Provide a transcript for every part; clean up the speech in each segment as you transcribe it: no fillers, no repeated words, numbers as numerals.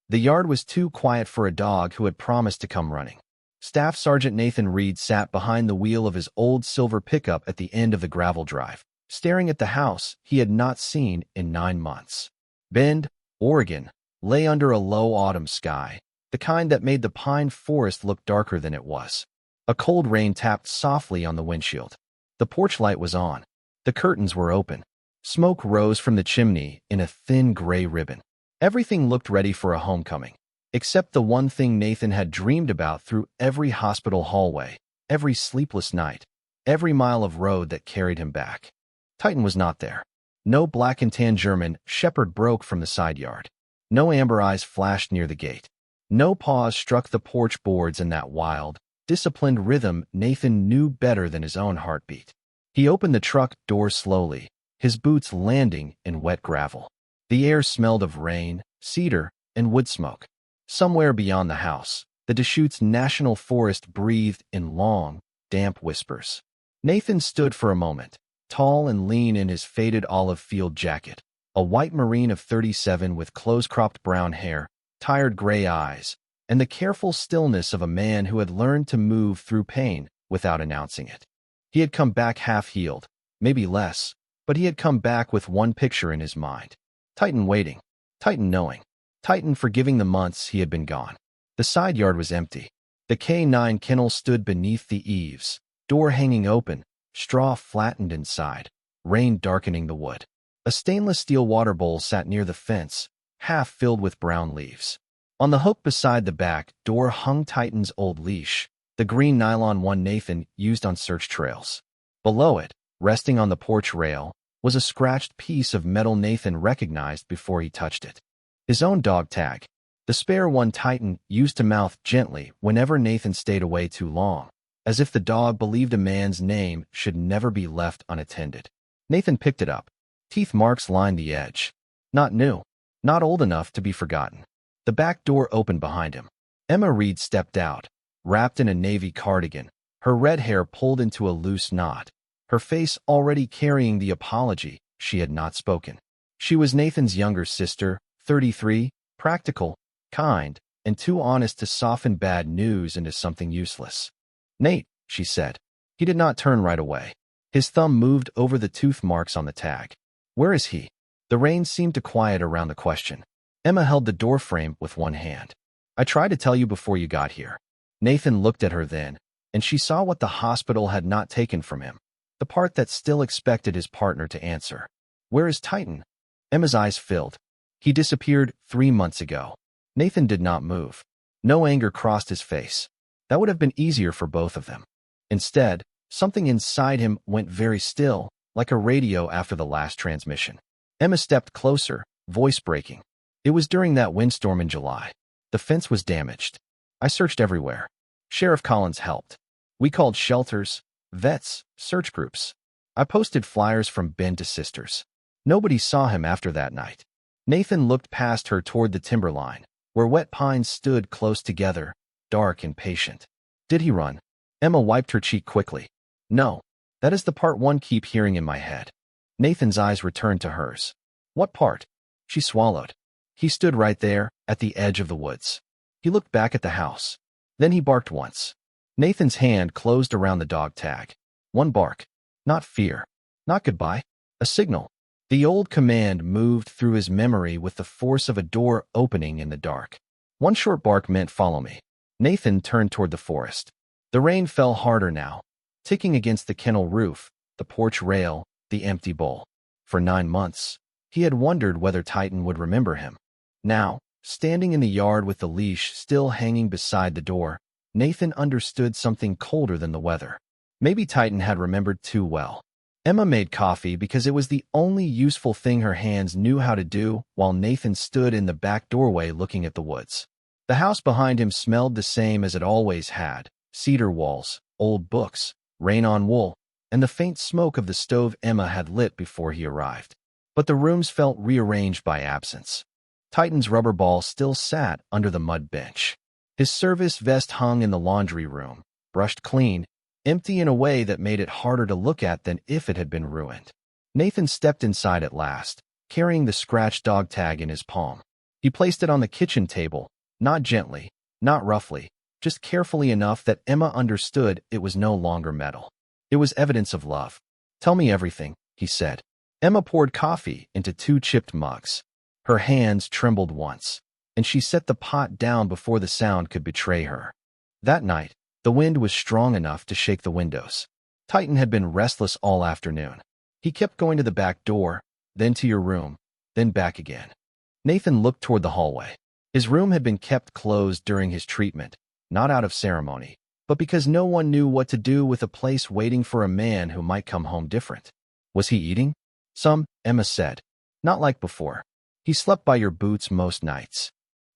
The yard was too quiet for a dog who had promised to come running. Staff Sergeant Nathan Reed sat behind the wheel of his old silver pickup at the end of the gravel drive, staring at the house he had not seen in 9 months. Bend, Oregon, lay under a low autumn sky, the kind that made the pine forest look darker than it was. A cold rain tapped softly on the windshield. The porch light was on. The curtains were open. Smoke rose from the chimney in a thin gray ribbon. Everything looked ready for a homecoming, except the one thing Nathan had dreamed about through every hospital hallway, every sleepless night, every mile of road that carried him back. Titan was not there. No black and tan German shepherd broke from the side yard. No amber eyes flashed near the gate. No paws struck the porch boards in that wild, disciplined rhythm Nathan knew better than his own heartbeat. He opened the truck door slowly, his boots landing in wet gravel. The air smelled of rain, cedar, and wood smoke. Somewhere beyond the house, the Deschutes National Forest breathed in long, damp whispers. Nathan stood for a moment, tall and lean in his faded olive field jacket, a white Marine of 37 with close-cropped brown hair, tired gray eyes, and the careful stillness of a man who had learned to move through pain without announcing it. He had come back half-healed, maybe less, but he had come back with one picture in his mind. Titan waiting, Titan knowing, Titan forgiving the months he had been gone. The side yard was empty. The K9 kennel stood beneath the eaves, door hanging open, straw flattened inside, rain darkening the wood. A stainless steel water bowl sat near the fence, half filled with brown leaves. On the hook beside the back door hung Titan's old leash, the green nylon one Nathan used on search trails. Below it, resting on the porch rail, was a scratched piece of metal Nathan recognized before he touched it. His own dog tag, the spare one Titan used to mouth gently whenever Nathan stayed away too long, as if the dog believed a man's name should never be left unattended. Nathan picked it up. Teeth marks lined the edge. Not new, not old enough to be forgotten. The back door opened behind him. Emma Reed stepped out, wrapped in a navy cardigan, her red hair pulled into a loose knot, her face already carrying the apology she had not spoken. She was Nathan's younger sister, 33, practical, kind, and too honest to soften bad news into something useless. "Nate," she said. He did not turn right away. His thumb moved over the tooth marks on the tag. "Where is he?" The rain seemed to quiet around the question. Emma held the door frame with one hand. "I tried to tell you before you got here." Nathan looked at her then, and she saw what the hospital had not taken from him, the part that still expected his partner to answer. "Where is Titan?" Emma's eyes filled. "He disappeared 3 months ago." Nathan did not move. No anger crossed his face. That would have been easier for both of them. Instead, something inside him went very still, like a radio after the last transmission. Emma stepped closer, voice breaking. "It was during that windstorm in July. The fence was damaged. I searched everywhere. Sheriff Collins helped. We called shelters, vets, search groups. I posted flyers from Bend to Sisters. Nobody saw him after that night." Nathan looked past her toward the timberline, where wet pines stood close together, dark and patient. "Did he run?" Emma wiped her cheek quickly. "No. That is the part one keep hearing in my head." Nathan's eyes returned to hers. "What part?" She swallowed. "He stood right there, at the edge of the woods. He looked back at the house. Then he barked once." Nathan's hand closed around the dog tag. One bark. Not fear. Not goodbye. A signal. The old command moved through his memory with the force of a door opening in the dark. One short bark meant "follow me." Nathan turned toward the forest. The rain fell harder now, ticking against the kennel roof, the porch rail, the empty bowl. For 9 months, he had wondered whether Titan would remember him. Now, standing in the yard with the leash still hanging beside the door, Nathan understood something colder than the weather. Maybe Titan had remembered too well. Emma made coffee because it was the only useful thing her hands knew how to do while Nathan stood in the back doorway looking at the woods. The house behind him smelled the same as it always had: cedar walls, old books, rain on wool, and the faint smoke of the stove Emma had lit before he arrived. But the rooms felt rearranged by absence. Titan's rubber ball still sat under the mud bench. His service vest hung in the laundry room, brushed clean, empty in a way that made it harder to look at than if it had been ruined. Nathan stepped inside at last, carrying the scratched dog tag in his palm. He placed it on the kitchen table, not gently, not roughly, just carefully enough that Emma understood it was no longer metal. It was evidence of love. "Tell me everything," he said. Emma poured coffee into 2 chipped mugs. Her hands trembled once, and she set the pot down before the sound could betray her. That night, the wind was strong enough to shake the windows. Titan had been restless all afternoon. He kept going to the back door, then to your room, then back again. Nathan looked toward the hallway. His room had been kept closed during his treatment, not out of ceremony, but because no one knew what to do with a place waiting for a man who might come home different. Was he eating? Some, Emma said. Not like before. He slept by your boots most nights.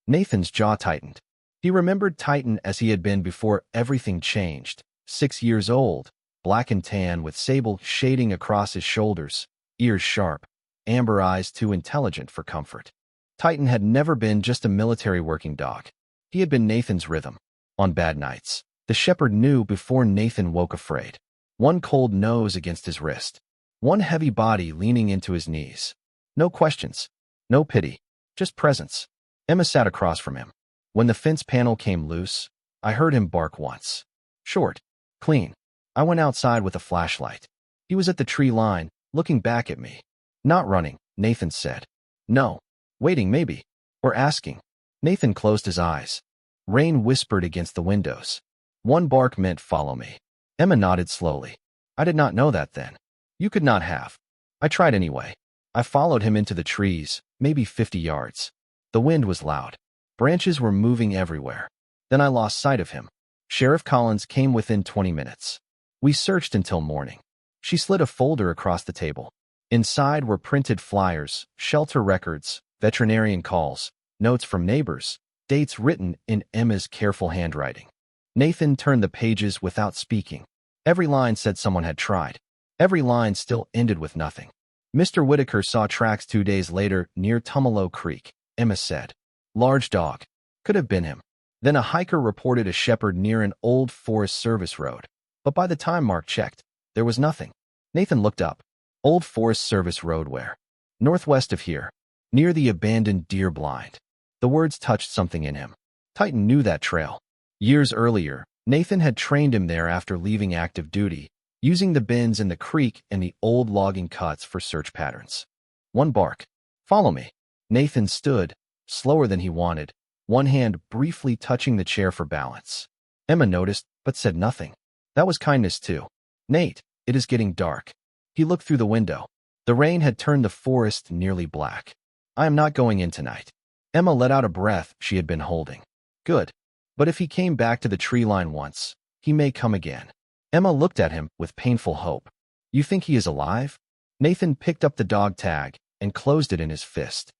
Nathan's jaw tightened. He remembered Titan as he had been before everything changed. 6 years old, black and tan with sable shading across his shoulders, ears sharp, amber eyes too intelligent for comfort. Titan had never been just a military working dog. He had been Nathan's rhythm. On bad nights, the shepherd knew before Nathan woke afraid. One cold nose against his wrist. One heavy body leaning into his knees. No questions. No pity. Just presence. Emma sat across from him. When the fence panel came loose, I heard him bark once. Short. Clean. I went outside with a flashlight. He was at the tree line, looking back at me. Not running, Nathan said. No. Waiting, maybe. Or asking. Nathan closed his eyes. Rain whispered against the windows. One bark meant follow me. Emma nodded slowly. I did not know that then. You could not have. I tried anyway. I followed him into the trees, maybe 50 yards. The wind was loud. Branches were moving everywhere. Then I lost sight of him. Sheriff Collins came within 20 minutes. We searched until morning. She slid a folder across the table. Inside were printed flyers, shelter records, veterinarian calls, notes from neighbors, dates written in Emma's careful handwriting. Nathan turned the pages without speaking. Every line said someone had tried. Every line still ended with nothing. Mr. Whitaker saw tracks 2 days later near Tumalo Creek, Emma said. Large dog. Could have been him. Then a hiker reported a shepherd near an old Forest Service road. But by the time Mark checked, there was nothing. Nathan looked up. Old Forest Service road where? Northwest of here. Near the abandoned deer blind. The words touched something in him. Titan knew that trail. Years earlier, Nathan had trained him there after leaving active duty, using the bends in the creek and the old logging cuts for search patterns. One bark. Follow me. Nathan stood, slower than he wanted, one hand briefly touching the chair for balance. Emma noticed, but said nothing. That was kindness too. Nate, it is getting dark. He looked through the window. The rain had turned the forest nearly black. I am not going in tonight. Emma let out a breath she had been holding. Good. But if he came back to the tree line once, he may come again. Emma looked at him with painful hope. You think he is alive? Nathan picked up the dog tag and closed it in his fist.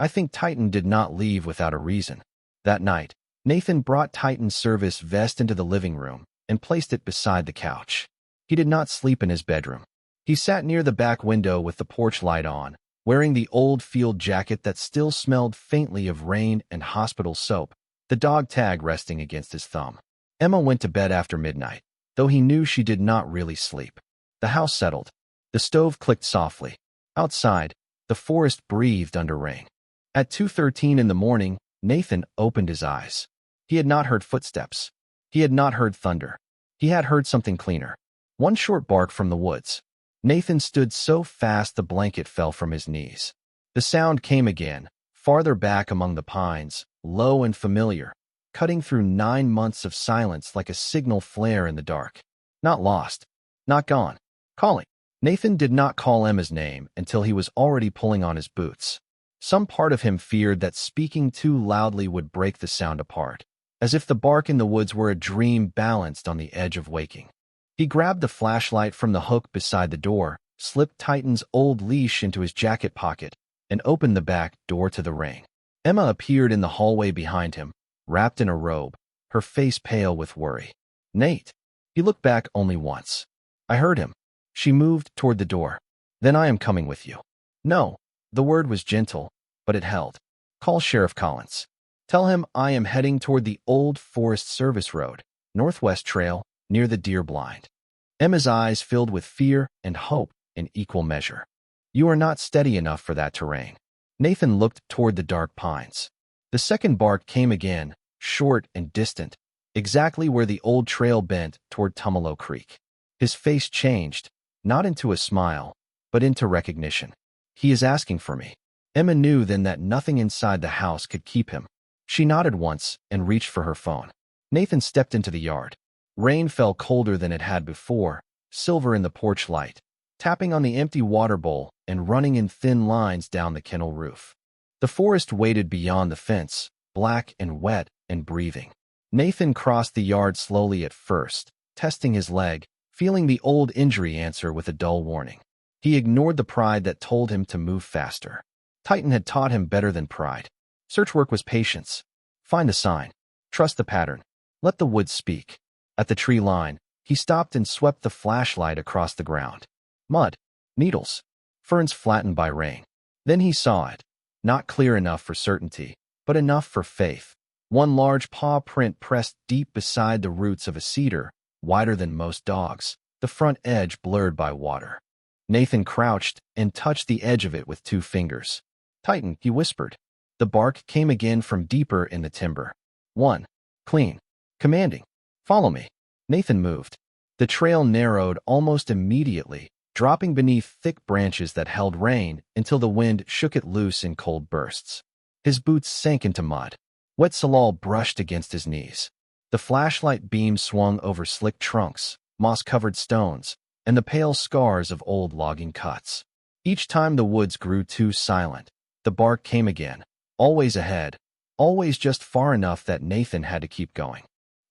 I think Titan did not leave without a reason. That night, Nathan brought Titan's service vest into the living room and placed it beside the couch. He did not sleep in his bedroom. He sat near the back window with the porch light on, wearing the old field jacket that still smelled faintly of rain and hospital soap, the dog tag resting against his thumb. Emma went to bed after midnight, though he knew she did not really sleep. The house settled. The stove clicked softly. Outside, the forest breathed under rain. At 2:13 in the morning, Nathan opened his eyes. He had not heard footsteps. He had not heard thunder. He had heard something cleaner. One short bark from the woods. Nathan stood so fast the blanket fell from his knees. The sound came again, farther back among the pines, low and familiar, cutting through 9 months of silence like a signal flare in the dark. Not lost. Not gone. Calling. Nathan did not call Emma's name until he was already pulling on his boots. Some part of him feared that speaking too loudly would break the sound apart, as if the bark in the woods were a dream balanced on the edge of waking. He grabbed the flashlight from the hook beside the door, slipped Titan's old leash into his jacket pocket, and opened the back door to the ring. Emma appeared in the hallway behind him, wrapped in a robe, her face pale with worry. Nate. He looked back only once. I heard him. She moved toward the door. Then I am coming with you. No. The word was gentle, but it held. Call Sheriff Collins. Tell him I am heading toward the old Forest Service road, Northwest Trail, near the deer blind. Emma's eyes filled with fear and hope in equal measure. You are not steady enough for that terrain. Nathan looked toward the dark pines. The second bark came again, short and distant, exactly where the old trail bent toward Tumalo Creek. His face changed, not into a smile, but into recognition. He is asking for me. Emma knew then that nothing inside the house could keep him. She nodded once and reached for her phone. Nathan stepped into the yard. Rain fell colder than it had before, silver in the porch light, tapping on the empty water bowl and running in thin lines down the kennel roof. The forest waited beyond the fence, black and wet and breathing. Nathan crossed the yard slowly at first, testing his leg, feeling the old injury answer with a dull warning. He ignored the pride that told him to move faster. Titan had taught him better than pride. Search work was patience. Find a sign. Trust the pattern. Let the woods speak. At the tree line, he stopped and swept the flashlight across the ground. Mud, needles, ferns flattened by rain. Then he saw it. Not clear enough for certainty, but enough for faith. One large paw print pressed deep beside the roots of a cedar, wider than most dogs, the front edge blurred by water. Nathan crouched and touched the edge of it with 2 fingers. Titan, he whispered. The bark came again from deeper in the timber. 1. Clean. Commanding. Follow me. Nathan moved. The trail narrowed almost immediately, dropping beneath thick branches that held rain until the wind shook it loose in cold bursts. His boots sank into mud. Wet salal brushed against his knees. The flashlight beam swung over slick trunks, moss-covered stones, and the pale scars of old logging cuts. Each time the woods grew too silent, the bark came again, always ahead, always just far enough that Nathan had to keep going.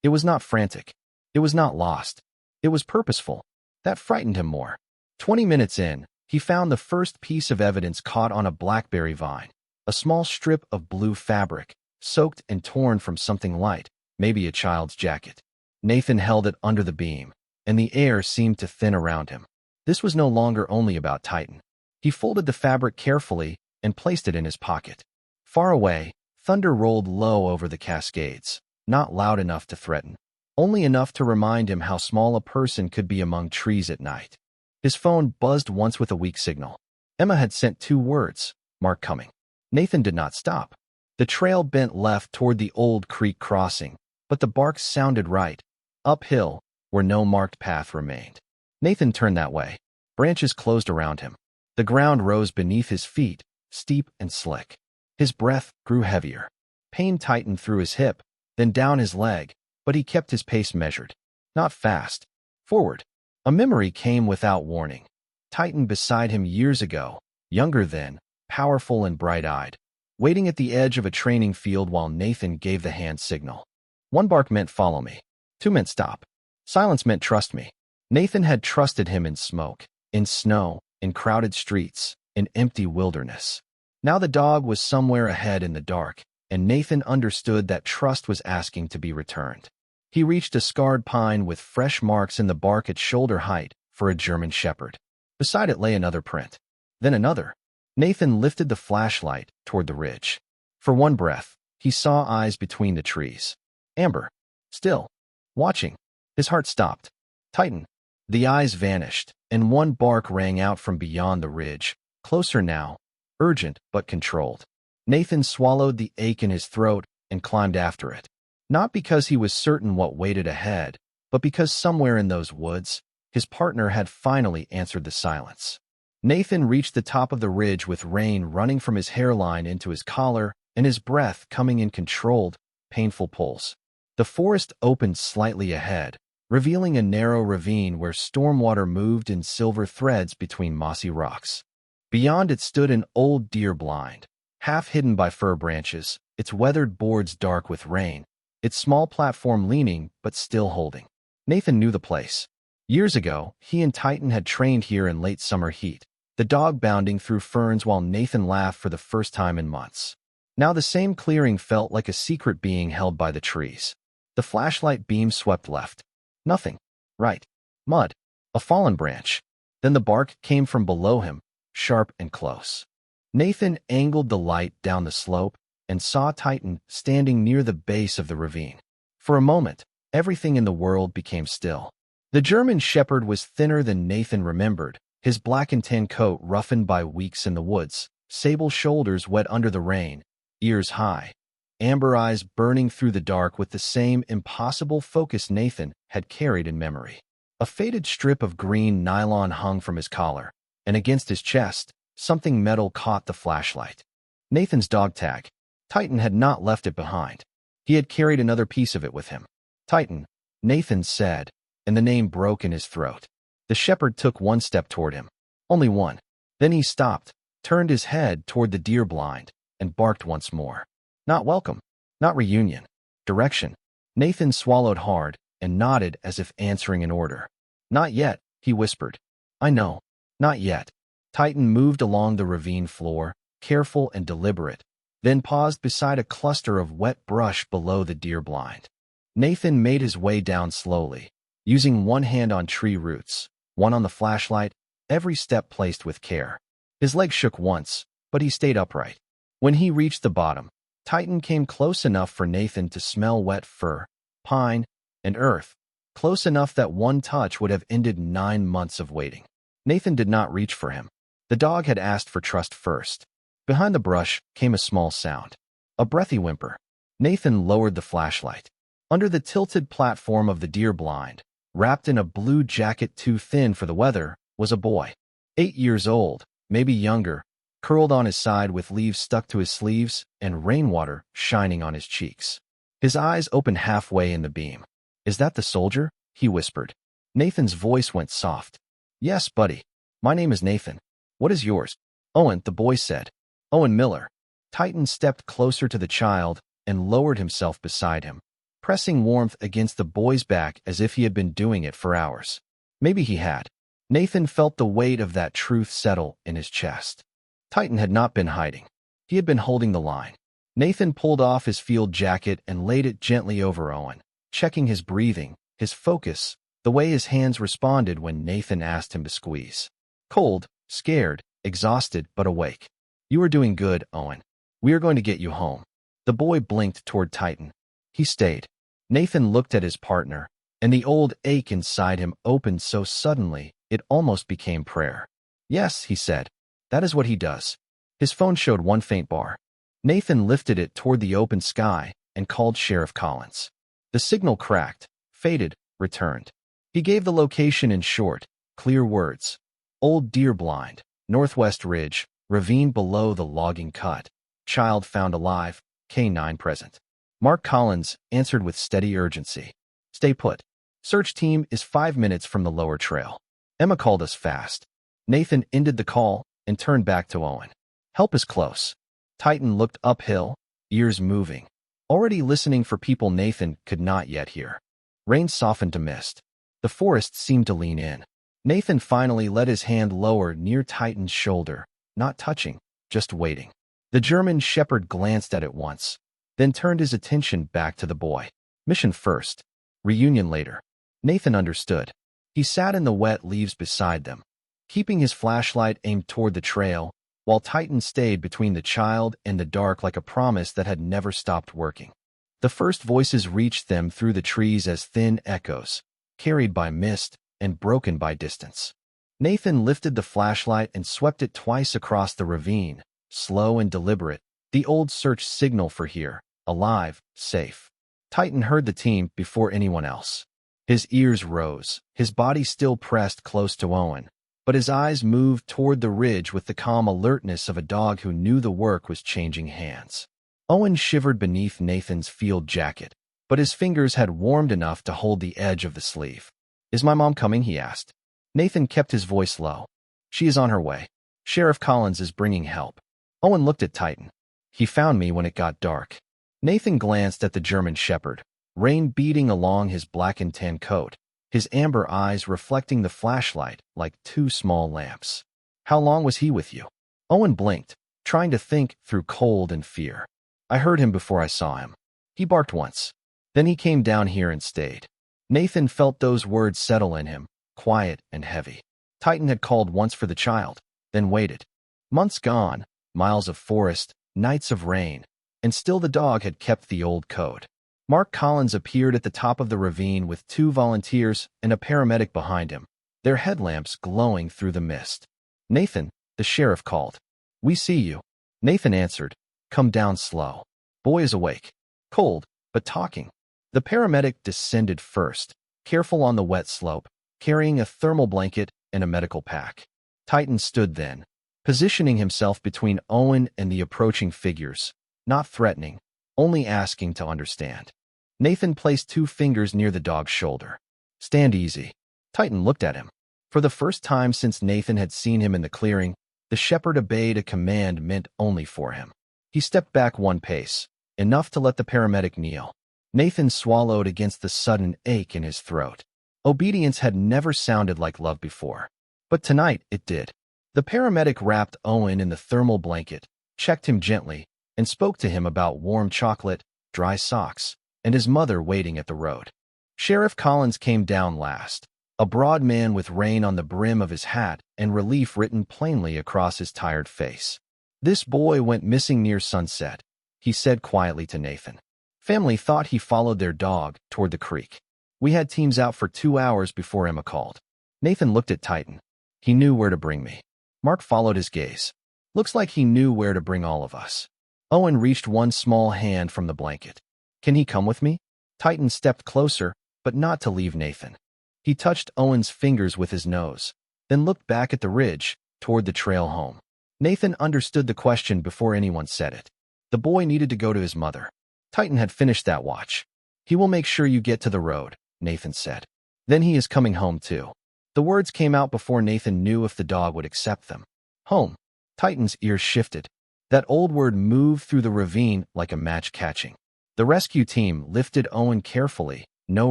It was not frantic. It was not lost. It was purposeful. That frightened him more. 20 minutes in, he found the first piece of evidence caught on a blackberry vine, a small strip of blue fabric, soaked and torn from something light, maybe a child's jacket. Nathan held it under the beam, and the air seemed to thin around him. This was no longer only about Titan. He folded the fabric carefully and placed it in his pocket. Far away, thunder rolled low over the Cascades, not loud enough to threaten, only enough to remind him how small a person could be among trees at night. His phone buzzed once with a weak signal. Emma had sent 2 words, "Mark coming." Nathan did not stop. The trail bent left toward the old creek crossing, but the bark sounded right, uphill, where no marked path remained. Nathan turned that way. Branches closed around him. The ground rose beneath his feet, steep and slick. His breath grew heavier. Pain tightened through his hip, then down his leg, but he kept his pace measured. Not fast. Forward. A memory came without warning. Titan beside him years ago, younger then, powerful and bright-eyed, waiting at the edge of a training field while Nathan gave the hand signal. 1 bark meant follow me. 2 meant stop. Silence meant trust me. Nathan had trusted him in smoke, in snow, in crowded streets, in empty wilderness. Now the dog was somewhere ahead in the dark, and Nathan understood that trust was asking to be returned. He reached a scarred pine with fresh marks in the bark at shoulder height for a German shepherd. Beside it lay another print. Then another. Nathan lifted the flashlight toward the ridge. For one breath, he saw eyes between the trees. Amber. Still. Watching. His heart stopped. Titan. The eyes vanished, and one bark rang out from beyond the ridge. Closer now. Urgent but controlled. Nathan swallowed the ache in his throat and climbed after it. Not because he was certain what waited ahead, but because somewhere in those woods, his partner had finally answered the silence. Nathan reached the top of the ridge with rain running from his hairline into his collar and his breath coming in controlled, painful pulls. The forest opened slightly ahead, revealing a narrow ravine where stormwater moved in silver threads between mossy rocks. Beyond it stood an old deer blind, half hidden by fir branches, its weathered boards dark with rain, its small platform leaning but still holding. Nathan knew the place. Years ago, he and Titan had trained here in late summer heat, the dog bounding through ferns while Nathan laughed for the first time in months. Now the same clearing felt like a secret being held by the trees. The flashlight beam swept left. Nothing. Right. Mud. A fallen branch. Then the bark came from below him, sharp and close. Nathan angled the light down the slope and saw Titan standing near the base of the ravine. For a moment, everything in the world became still. The German shepherd was thinner than Nathan remembered, his black and tan coat roughened by weeks in the woods, sable shoulders wet under the rain, ears high. amber eyes burning through the dark with the same impossible focus Nathan had carried in memory. A faded strip of green nylon hung from his collar, and against his chest, something metal caught the flashlight. Nathan's dog tag. Titan had not left it behind. He had carried another piece of it with him. Titan, Nathan said, and the name broke in his throat. The shepherd took one step toward him. Only one. Then he stopped, turned his head toward the deer blind, and barked once more. Not welcome. Not reunion. Direction. Nathan swallowed hard and nodded as if answering an order. Not yet, he whispered. I know. Not yet. Titan moved along the ravine floor, careful and deliberate, then paused beside a cluster of wet brush below the deer blind. Nathan made his way down slowly, using one hand on tree roots, one on the flashlight, every step placed with care. His leg shook once, but he stayed upright. When he reached the bottom, Titan came close enough for Nathan to smell wet fur, pine, and earth, close enough that one touch would have ended 9 months of waiting. Nathan did not reach for him. The dog had asked for trust first. Behind the brush came a small sound. A breathy whimper. Nathan lowered the flashlight. Under the tilted platform of the deer blind, wrapped in a blue jacket too thin for the weather, was a boy. 8 years old, maybe younger, curled on his side with leaves stuck to his sleeves and rainwater shining on his cheeks. His eyes opened halfway in the beam. Is that the soldier? He whispered. Nathan's voice went soft. Yes, buddy. My name is Nathan. What is yours? Owen, the boy said. Owen Miller. Titan stepped closer to the child and lowered himself beside him, pressing warmth against the boy's back as if he had been doing it for hours. Maybe he had. Nathan felt the weight of that truth settle in his chest. Titan had not been hiding. He had been holding the line. Nathan pulled off his field jacket and laid it gently over Owen, checking his breathing, his focus, the way his hands responded when Nathan asked him to squeeze. Cold, scared, exhausted, but awake. You are doing good, Owen. We are going to get you home. The boy blinked toward Titan. He stayed. Nathan looked at his partner, and the old ache inside him opened so suddenly it almost became prayer. Yes, he said. That is what he does. His phone showed one faint bar. Nathan lifted it toward the open sky and called Sheriff Collins. The signal cracked, faded, returned. He gave the location in short, clear words. Old Deer Blind, Northwest Ridge, ravine below the logging cut. Child found alive, K9 present. Mark Collins answered with steady urgency. Stay put. Search team is 5 minutes from the lower trail. Emma called us fast. Nathan ended the call and turned back to Owen. Help is close. Titan looked uphill, ears moving, already listening for people Nathan could not yet hear. Rain softened to mist. The forest seemed to lean in. Nathan finally let his hand lower near Titan's shoulder, not touching, just waiting. The German shepherd glanced at it once, then turned his attention back to the boy. Mission first. Reunion later. Nathan understood. He sat in the wet leaves beside them, keeping his flashlight aimed toward the trail, while Titan stayed between the child and the dark like a promise that had never stopped working. The first voices reached them through the trees as thin echoes, carried by mist and broken by distance. Nathan lifted the flashlight and swept it twice across the ravine, slow and deliberate, the old search signal for here, alive, safe. Titan heard the team before anyone else. His ears rose, his body still pressed close to Owen, but his eyes moved toward the ridge with the calm alertness of a dog who knew the work was changing hands. Owen shivered beneath Nathan's field jacket, but his fingers had warmed enough to hold the edge of the sleeve. Is my mom coming? He asked. Nathan kept his voice low. She is on her way. Sheriff Collins is bringing help. Owen looked at Titan. He found me when it got dark. Nathan glanced at the German shepherd, rain beating along his black and tan coat, his amber eyes reflecting the flashlight like 2 small lamps. How long was he with you? Owen blinked, trying to think through cold and fear. I heard him before I saw him. He barked once. Then he came down here and stayed. Nathan felt those words settle in him, quiet and heavy. Titan had called once for the child, then waited. Months gone, miles of forest, nights of rain, and still the dog had kept the old code. Mark Collins appeared at the top of the ravine with 2 volunteers and a paramedic behind him, their headlamps glowing through the mist. Nathan, the sheriff called. We see you. Nathan answered. Come down slow. Boy is awake. Cold, but talking. The paramedic descended first, careful on the wet slope, carrying a thermal blanket and a medical pack. Titan stood then, positioning himself between Owen and the approaching figures, not threatening, only asking to understand. Nathan placed 2 fingers near the dog's shoulder. Stand easy. Titan looked at him. For the first time since Nathan had seen him in the clearing, the shepherd obeyed a command meant only for him. He stepped back 1 pace, enough to let the paramedic kneel. Nathan swallowed against the sudden ache in his throat. Obedience had never sounded like love before, but tonight it did. The paramedic wrapped Owen in the thermal blanket, checked him gently, and spoke to him about warm chocolate, dry socks, and his mother waiting at the road. Sheriff Collins came down last, a broad man with rain on the brim of his hat and relief written plainly across his tired face. This boy went missing near sunset, he said quietly to Nathan. Family thought he followed their dog toward the creek. We had teams out for 2 hours before Emma called. Nathan looked at Titan. He knew where to bring me. Mark followed his gaze. Looks like he knew where to bring all of us. Owen reached one small hand from the blanket. Can he come with me? Titan stepped closer, but not to leave Nathan. He touched Owen's fingers with his nose, then looked back at the ridge, toward the trail home. Nathan understood the question before anyone said it. The boy needed to go to his mother. Titan had finished that watch. He will make sure you get to the road, Nathan said. Then he is coming home too. The words came out before Nathan knew if the dog would accept them. Home. Titan's ears shifted. That old word moved through the ravine like a match catching. The rescue team lifted Owen carefully. No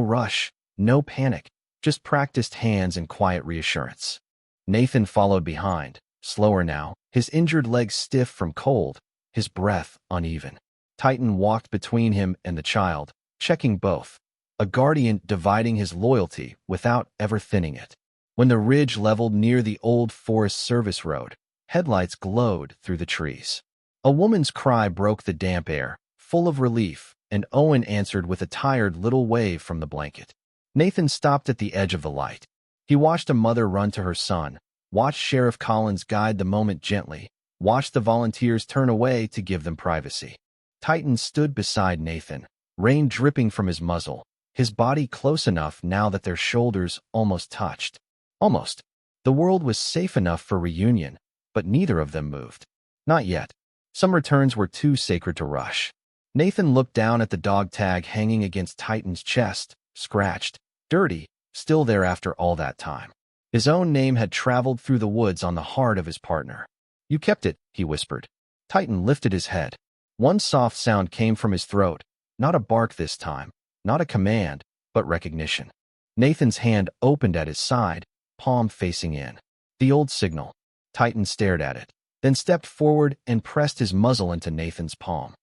rush, no panic, just practiced hands and quiet reassurance. Nathan followed behind, slower now, his injured legs stiff from cold, his breath uneven. Titan walked between him and the child, checking both, a guardian dividing his loyalty without ever thinning it. When the ridge leveled near the old Forest Service road, headlights glowed through the trees. A woman's cry broke the damp air, full of relief, and Owen answered with a tired little wave from the blanket. Nathan stopped at the edge of the light. He watched a mother run to her son, watched Sheriff Collins guide the moment gently, watched the volunteers turn away to give them privacy. Titan stood beside Nathan, rain dripping from his muzzle, his body close enough now that their shoulders almost touched. Almost. The world was safe enough for reunion, but neither of them moved. Not yet. Some returns were too sacred to rush. Nathan looked down at the dog tag hanging against Titan's chest, scratched, dirty, still there after all that time. His own name had traveled through the woods on the heart of his partner. You kept it, he whispered. Titan lifted his head. One soft sound came from his throat, not a bark this time, not a command, but recognition. Nathan's hand opened at his side, palm facing in. The old signal. Titan stared at it, then stepped forward and pressed his muzzle into Nathan's palm.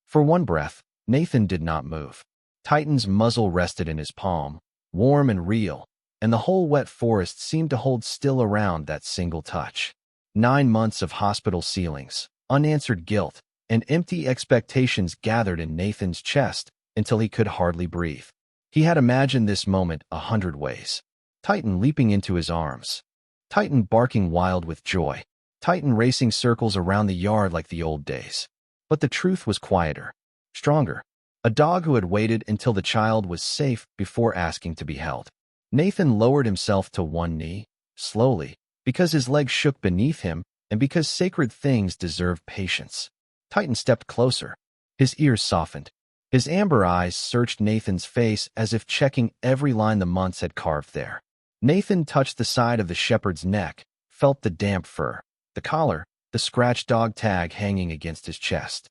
For one breath, Nathan did not move. Titan's muzzle rested in his palm, warm and real, and the whole wet forest seemed to hold still around that single touch. 9 months of hospital ceilings, unanswered guilt, and empty expectations gathered in Nathan's chest until he could hardly breathe. He had imagined this moment 100 ways. Titan leaping into his arms. Titan barking wild with joy. Titan racing circles around the yard like the old days. But the truth was quieter, stronger. A dog who had waited until the child was safe before asking to be held. Nathan lowered himself to one knee, slowly, because his legs shook beneath him and because sacred things deserve patience. Titan stepped closer. His ears softened. His amber eyes searched Nathan's face as if checking every line the months had carved there. Nathan touched the side of the shepherd's neck, felt the damp fur, the collar, the scratched dog tag hanging against his chest.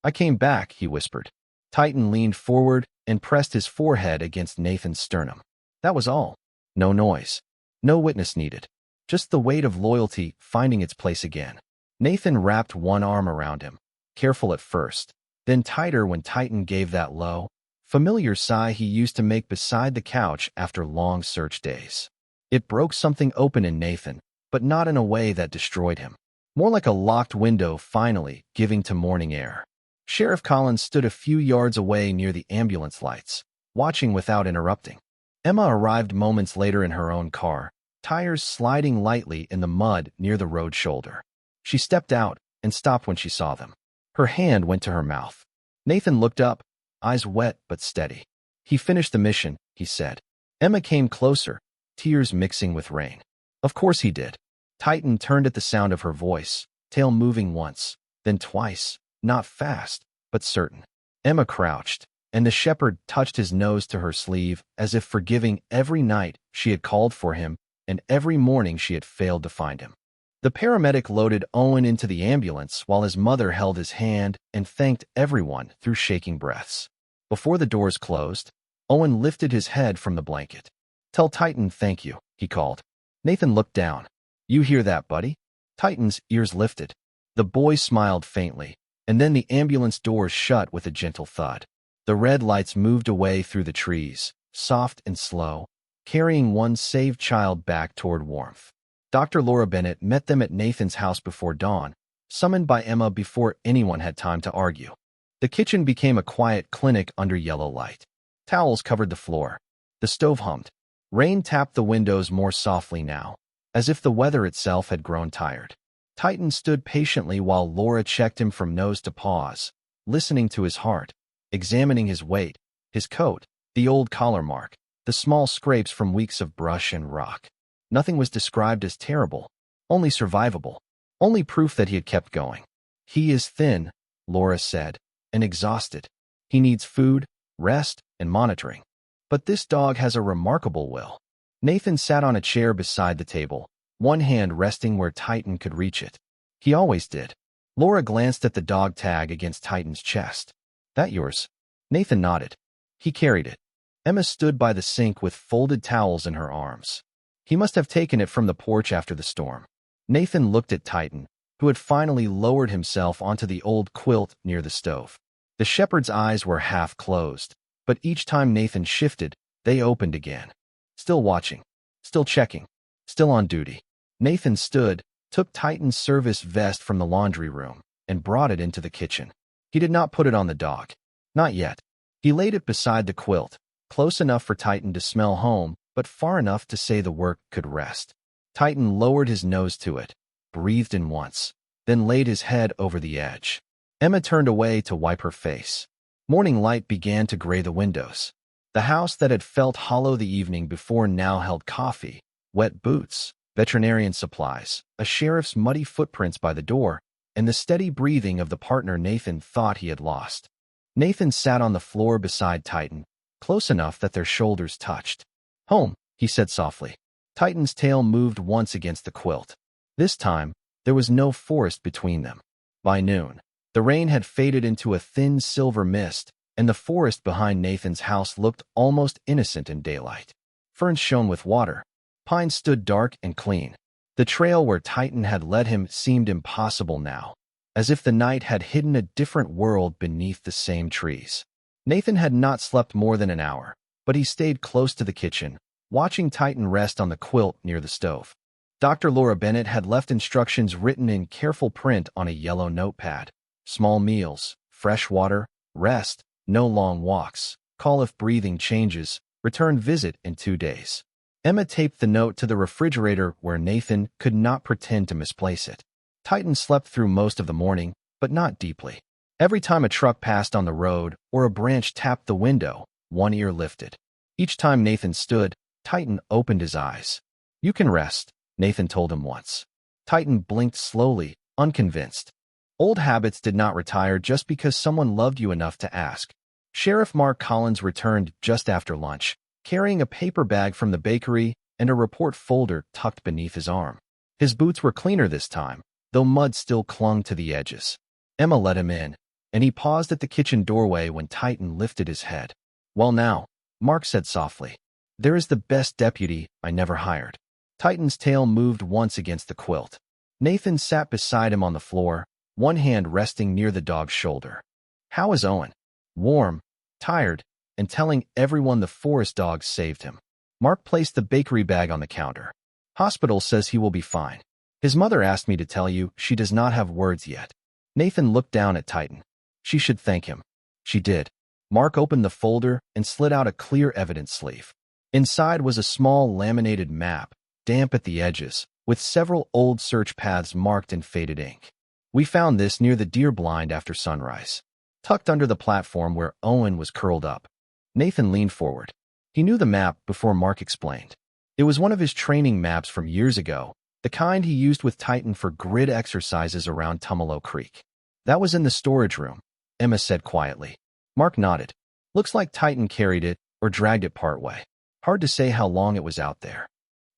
I came back, he whispered. Titan leaned forward and pressed his forehead against Nathan's sternum. That was all. No noise. No witness needed. Just the weight of loyalty finding its place again. Nathan wrapped one arm around him, careful at first, then tighter when Titan gave that low, familiar sigh he used to make beside the couch after long search days. It broke something open in Nathan, but not in a way that destroyed him. More like a locked window finally giving to morning air. Sheriff Collins stood a few yards away near the ambulance lights, watching without interrupting. Emma arrived moments later in her own car, tires sliding lightly in the mud near the road shoulder. She stepped out and stopped when she saw them. Her hand went to her mouth. Nathan looked up, eyes wet but steady. He finished the mission, he said. Emma came closer, tears mixing with rain. Of course he did. Titan turned at the sound of her voice, tail moving once, then twice, not fast, but certain. Emma crouched, and the shepherd touched his nose to her sleeve as if forgiving every night she had called for him and every morning she had failed to find him. The paramedic loaded Owen into the ambulance while his mother held his hand and thanked everyone through shaking breaths. Before the doors closed, Owen lifted his head from the blanket. "Tell Titan thank you," he called. Nathan looked down. "You hear that, buddy?" Titan's ears lifted. The boy smiled faintly, and then the ambulance doors shut with a gentle thud. The red lights moved away through the trees, soft and slow, carrying one saved child back toward warmth. Dr. Laura Bennett met them at Nathan's house before dawn, summoned by Emma before anyone had time to argue. The kitchen became a quiet clinic under yellow light. Towels covered the floor. The stove hummed. Rain tapped the windows more softly now, as if the weather itself had grown tired. Titan stood patiently while Laura checked him from nose to paws, listening to his heart, examining his weight, his coat, the old collar mark, the small scrapes from weeks of brush and rock. Nothing was described as terrible, only survivable, only proof that he had kept going. "He is thin," Laura said, "and exhausted. He needs food, rest, and monitoring. But this dog has a remarkable will." Nathan sat on a chair beside the table, one hand resting where Titan could reach it. "He always did." Laura glanced at the dog tag against Titan's chest. "That yours?" Nathan nodded. "He carried it." Emma stood by the sink with folded towels in her arms. "He must have taken it from the porch after the storm." Nathan looked at Titan, who had finally lowered himself onto the old quilt near the stove. The shepherd's eyes were half closed, but each time Nathan shifted, they opened again. Still watching, still checking, still on duty. Nathan stood, took Titan's service vest from the laundry room, and brought it into the kitchen. He did not put it on the dog. Not yet. He laid it beside the quilt, close enough for Titan to smell home, but far enough to say the work could rest. Titan lowered his nose to it, breathed in once, then laid his head over the edge. Emma turned away to wipe her face. Morning light began to gray the windows. The house that had felt hollow the evening before now held coffee, wet boots, veterinarian supplies, a sheriff's muddy footprints by the door, and the steady breathing of the partner Nathan thought he had lost. Nathan sat on the floor beside Titan, close enough that their shoulders touched. "Home," he said softly. Titan's tail moved once against the quilt. This time, there was no forest between them. By noon, the rain had faded into a thin silver mist, and the forest behind Nathan's house looked almost innocent in daylight. Ferns shone with water. Pines stood dark and clean. The trail where Titan had led him seemed impossible now, as if the night had hidden a different world beneath the same trees. Nathan had not slept more than an hour, but he stayed close to the kitchen, watching Titan rest on the quilt near the stove. Dr. Laura Bennett had left instructions written in careful print on a yellow notepad. Small meals, fresh water, rest, no long walks, call if breathing changes, return visit in 2 days. Emma taped the note to the refrigerator where Nathan could not pretend to misplace it. Titan slept through most of the morning, but not deeply. Every time a truck passed on the road or a branch tapped the window, one ear lifted. Each time Nathan stood, Titan opened his eyes. "You can rest," Nathan told him once. Titan blinked slowly, unconvinced. Old habits did not retire just because someone loved you enough to ask. Sheriff Mark Collins returned just after lunch, carrying a paper bag from the bakery and a report folder tucked beneath his arm. His boots were cleaner this time, though mud still clung to the edges. Emma let him in, and he paused at the kitchen doorway when Titan lifted his head. "Well now," Mark said softly, "there is the best deputy I never hired." Titan's tail moved once against the quilt. Nathan sat beside him on the floor, one hand resting near the dog's shoulder. "How is Owen?" "Warm, tired, and telling everyone the forest dog saved him." Mark placed the bakery bag on the counter. "Hospital says he will be fine. His mother asked me to tell you she does not have words yet." Nathan looked down at Titan. "She should thank him." She did. Mark opened the folder and slid out a clear evidence sleeve. Inside was a small laminated map, damp at the edges, with several old search paths marked in faded ink. "We found this near the deer blind after sunrise." tucked under the platform where Owen was curled up. Nathan leaned forward. He knew the map before Mark explained. It was one of his training maps from years ago, the kind he used with Titan for grid exercises around Tumalo Creek. That was in the storage room, Emma said quietly. Mark nodded. Looks like Titan carried it or dragged it partway. Hard to say how long it was out there.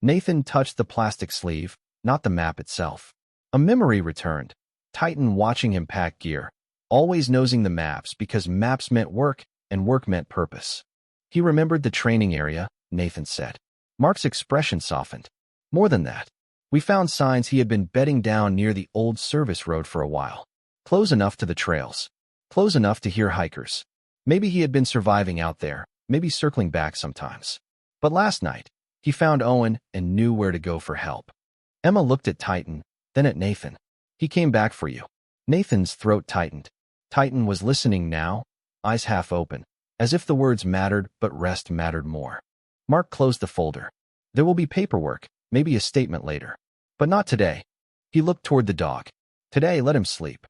Nathan touched the plastic sleeve, not the map itself. A memory returned. Titan watching him pack gear, always nosing the maps because maps meant work and work meant purpose. He remembered the training area, Nathan said. Mark's expression softened. More than that. We found signs he had been bedding down near the old service road for a while. Close enough to the trails. Close enough to hear hikers. Maybe he had been surviving out there, maybe circling back sometimes. But last night, he found Owen and knew where to go for help. Emma looked at Titan, then at Nathan. He came back for you. Nathan's throat tightened. Titan was listening now, eyes half open, as if the words mattered but rest mattered more. Mark closed the folder. There will be paperwork, maybe a statement later. But not today. He looked toward the dog. Today, let him sleep.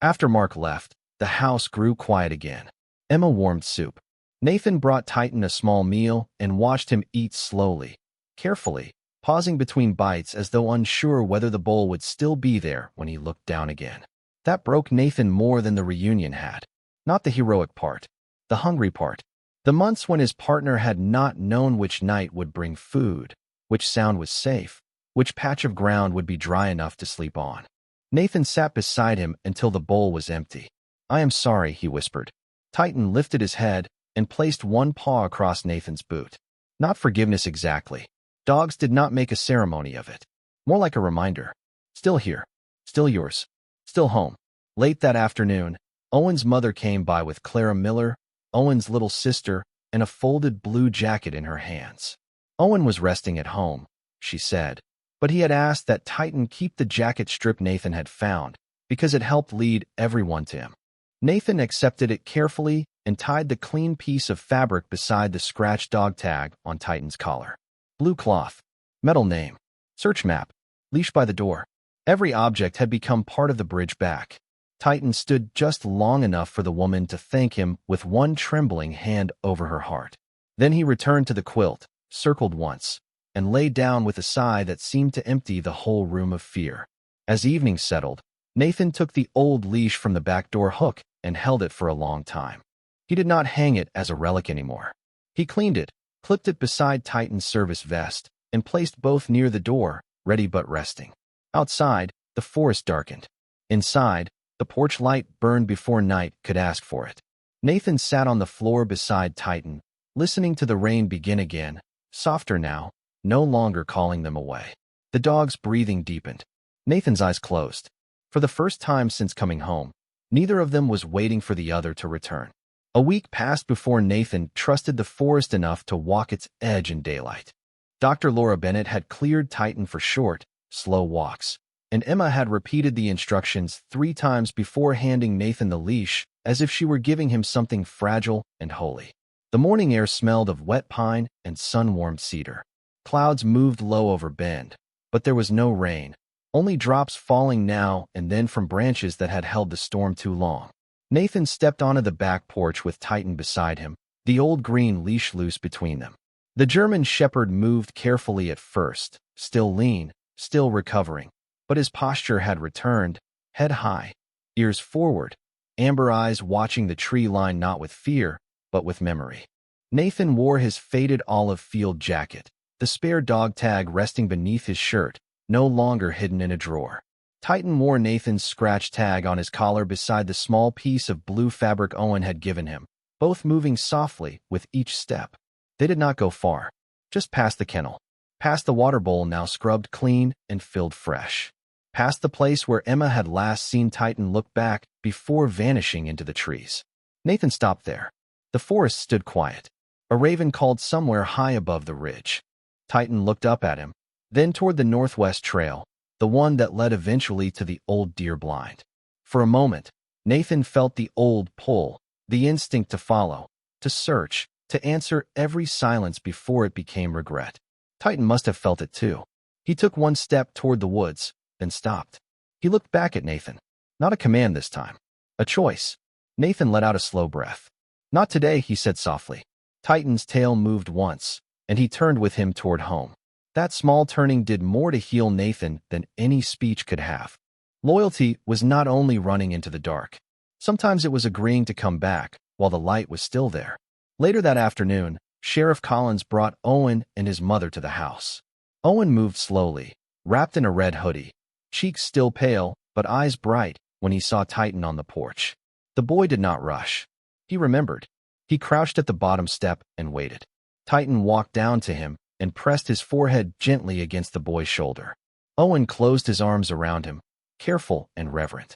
After Mark left, the house grew quiet again. Emma warmed soup. Nathan brought Titan a small meal and watched him eat slowly, carefully, pausing between bites as though unsure whether the bowl would still be there when he looked down again. That broke Nathan more than the reunion had. Not the heroic part, the hungry part. The months when his partner had not known which night would bring food, which sound was safe, which patch of ground would be dry enough to sleep on. Nathan sat beside him until the bowl was empty. I am sorry, he whispered. Titan lifted his head and placed one paw across Nathan's boot. Not forgiveness exactly. Dogs did not make a ceremony of it. More like a reminder. Still here. Still yours. Still home. Late that afternoon, Owen's mother came by with Clara Miller, Owen's little sister, and a folded blue jacket in her hands. Owen was resting at home, she said, but he had asked that Titan keep the jacket strip Nathan had found because it helped lead everyone to him. Nathan accepted it carefully and tied the clean piece of fabric beside the scratched dog tag on Titan's collar. Blue cloth, metal name, search map, leash by the door. Every object had become part of the bridge back. Titan stood just long enough for the woman to thank him with one trembling hand over her heart. Then he returned to the quilt, circled once, and lay down with a sigh that seemed to empty the whole room of fear. As evening settled, Nathan took the old leash from the back door hook and held it for a long time. He did not hang it as a relic anymore. He cleaned it, clipped it beside Titan's service vest, and placed both near the door, ready but resting. Outside, the forest darkened. Inside, the porch light burned before night could ask for it. Nathan sat on the floor beside Titan, listening to the rain begin again, softer now, no longer calling them away. The dog's breathing deepened. Nathan's eyes closed. For the first time since coming home, neither of them was waiting for the other to return. A week passed before Nathan trusted the forest enough to walk its edge in daylight. Dr. Laura Bennett had cleared Titan for short, slow walks, and Emma had repeated the instructions 3 times before handing Nathan the leash, as if she were giving him something fragile and holy. The morning air smelled of wet pine and sun-warmed cedar. Clouds moved low over Bend, but there was no rain, only drops falling now and then from branches that had held the storm too long. Nathan stepped onto the back porch with Titan beside him, the old green leash loose between them. The German shepherd moved carefully at first, still lean, still recovering, but his posture had returned, head high, ears forward, amber eyes watching the tree line not with fear, but with memory. Nathan wore his faded olive field jacket, the spare dog tag resting beneath his shirt, no longer hidden in a drawer. Titan wore Nathan's scratch tag on his collar beside the small piece of blue fabric Owen had given him, both moving softly with each step. They did not go far, just past the kennel, past the water bowl now scrubbed clean and filled fresh, past the place where Emma had last seen Titan look back before vanishing into the trees. Nathan stopped there. The forest stood quiet. A raven called somewhere high above the ridge. Titan looked up at him, then toward the northwest trail, the one that led eventually to the old deer blind. For a moment, Nathan felt the old pull, the instinct to follow, to search, to answer every silence before it became regret. Titan must have felt it too. He took one step toward the woods, then stopped. He looked back at Nathan. Not a command this time. A choice. Nathan let out a slow breath. Not today, he said softly. Titan's tail moved once, and he turned with him toward home. That small turning did more to heal Nathan than any speech could have. Loyalty was not only running into the dark. Sometimes it was agreeing to come back while the light was still there. Later that afternoon, Sheriff Collins brought Owen and his mother to the house. Owen moved slowly, wrapped in a red hoodie, cheeks still pale, but eyes bright when he saw Titan on the porch. The boy did not rush. He remembered. He crouched at the bottom step and waited. Titan walked down to him and pressed his forehead gently against the boy's shoulder. Owen closed his arms around him, careful and reverent.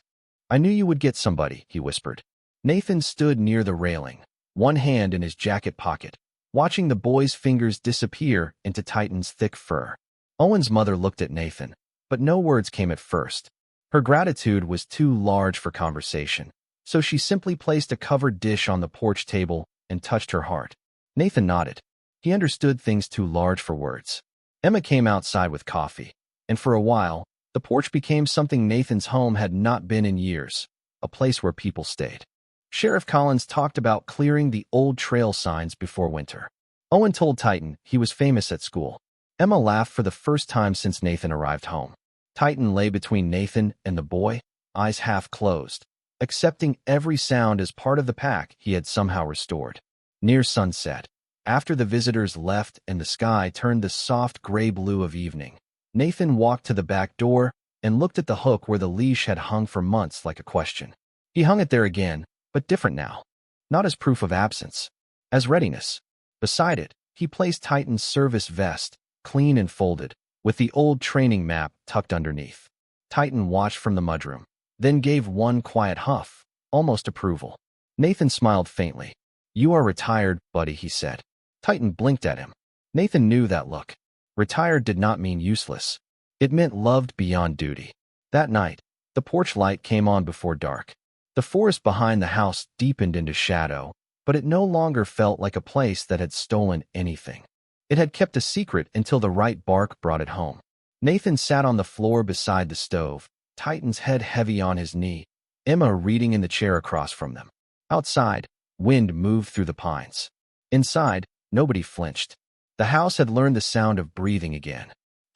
I knew you would get somebody, he whispered. Nathan stood near the railing, one hand in his jacket pocket, watching the boy's fingers disappear into Titan's thick fur. Owen's mother looked at Nathan, but no words came at first. Her gratitude was too large for conversation, so she simply placed a covered dish on the porch table and touched her heart. Nathan nodded. He understood things too large for words. Emma came outside with coffee, and for a while, the porch became something Nathan's home had not been in years, a place where people stayed. Sheriff Collins talked about clearing the old trail signs before winter. Owen told Titan he was famous at school. Emma laughed for the first time since Nathan arrived home. Titan lay between Nathan and the boy, eyes half closed, accepting every sound as part of the pack he had somehow restored. Near sunset, after the visitors left and the sky turned the soft gray blue of evening, Nathan walked to the back door and looked at the hook where the leash had hung for months like a question. He hung it there again, but different now. Not as proof of absence, as readiness. Beside it, he placed Titan's service vest, clean and folded, with the old training map tucked underneath. Titan watched from the mudroom, then gave one quiet huff, almost approval. Nathan smiled faintly. You are retired, buddy, he said. Titan blinked at him. Nathan knew that look. Retired did not mean useless. It meant loved beyond duty. That night, the porch light came on before dark. The forest behind the house deepened into shadow, but it no longer felt like a place that had stolen anything. It had kept a secret until the right bark brought it home. Nathan sat on the floor beside the stove, Titan's head heavy on his knee, Emma reading in the chair across from them. Outside, wind moved through the pines. Inside, nobody flinched. The house had learned the sound of breathing again.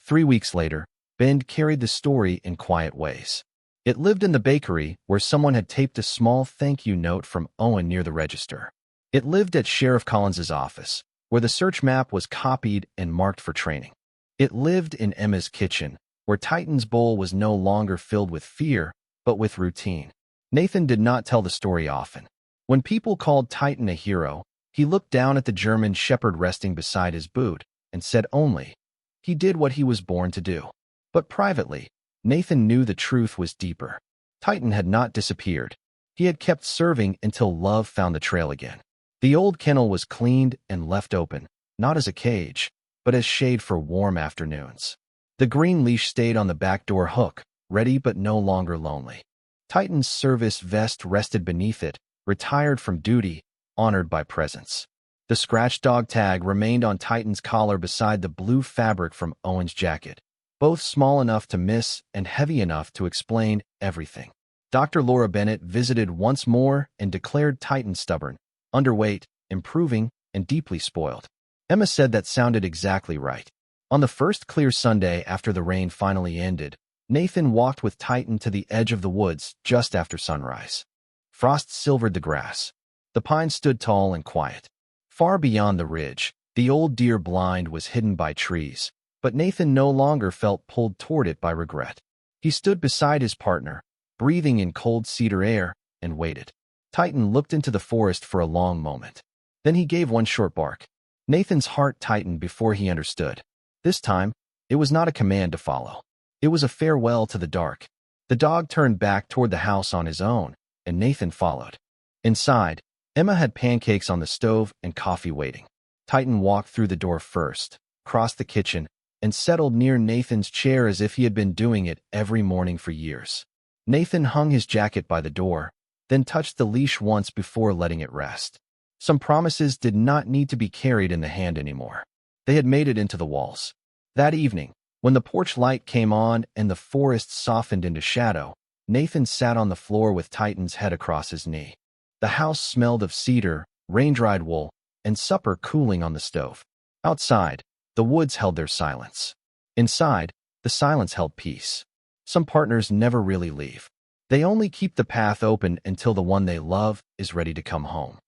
3 weeks later, Ben carried the story in quiet ways. It lived in the bakery where someone had taped a small thank you note from Owen near the register. It lived at Sheriff Collins's office, where the search map was copied and marked for training. It lived in Emma's kitchen, where Titan's bowl was no longer filled with fear, but with routine. Nathan did not tell the story often. When people called Titan a hero, he looked down at the German shepherd resting beside his boot and said only, he did what he was born to do. But privately, Nathan knew the truth was deeper. Titan had not disappeared. He had kept serving until love found the trail again. The old kennel was cleaned and left open, not as a cage, but as shade for warm afternoons. The green leash stayed on the back door hook, ready but no longer lonely. Titan's service vest rested beneath it, retired from duty, honored by presence. The scratch dog tag remained on Titan's collar beside the blue fabric from Owen's jacket, both small enough to miss and heavy enough to explain everything. Dr. Laura Bennett visited once more and declared Titan stubborn, underweight, improving, and deeply spoiled. Emma said that sounded exactly right. On the first clear Sunday after the rain finally ended, Nathan walked with Titan to the edge of the woods just after sunrise. Frost silvered the grass. The pines stood tall and quiet. Far beyond the ridge, the old deer blind was hidden by trees, but Nathan no longer felt pulled toward it by regret. He stood beside his partner, breathing in cold cedar air, and waited. Titan looked into the forest for a long moment. Then he gave one short bark. Nathan's heart tightened before he understood. This time, it was not a command to follow. It was a farewell to the dark. The dog turned back toward the house on his own, and Nathan followed. Inside, Emma had pancakes on the stove and coffee waiting. Titan walked through the door first, crossed the kitchen, and settled near Nathan's chair as if he had been doing it every morning for years. Nathan hung his jacket by the door, then touched the leash once before letting it rest. Some promises did not need to be carried in the hand anymore. They had made it into the walls. That evening, when the porch light came on and the forest softened into shadow, Nathan sat on the floor with Titan's head across his knee. The house smelled of cedar, rain-dried wool, and supper cooling on the stove. Outside, the woods held their silence. Inside, the silence held peace. Some partners never really leave. They only keep the path open until the one they love is ready to come home.